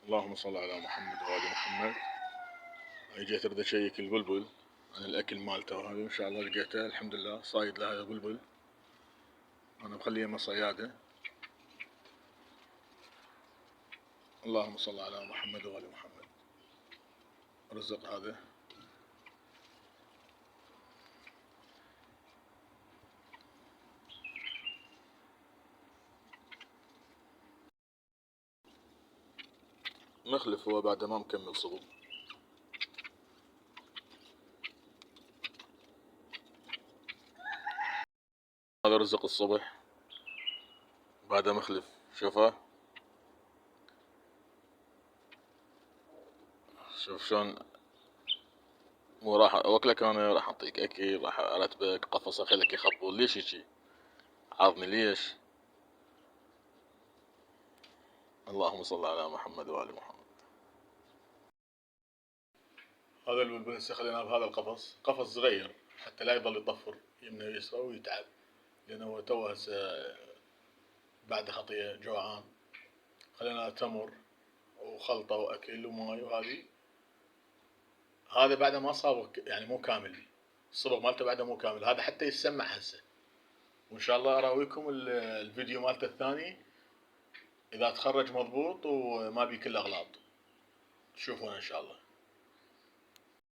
اللهم صل على محمد وآل محمد. هاي جيت اريد اشيك البلبل عن الاكل مالته، وهذا ان شاء الله لقيته الحمد لله صايد له هذا بلبل. انا مخليه يمه صياده. اللهم صل على محمد وآل محمد. رزق هذا مخلف، هو بعد ما مكمل صبغ. هذا رزق الصبح بعد مخلف، شوفه شوف شلون. مو راح اوكلك، انا راح اعطيك اكل، راح ارتبك قفص اخليك يخبل. ليش هيجي عاضني ليش؟ اللهم صل على محمد وآل محمد. هذا البلبل هسه خليناه بهذا القفص، قفص صغير حتى لا يضل يطفر يمنه ويسرى ويتعب، لانه هو توه هسه بعد خطية جوعان. خلينا تمر وخلطة واكل وماي وهذي. هذا بعد ما صابغ يعني مو كامل، الصبغ مالته بعده مو كامل، هذا حتى يسمع هسه. وان شاء الله اراويكم الفيديو مالته الثاني اذا تخرج مضبوط وما بيه كل اغلاط، تشوفونه ان شاء الله.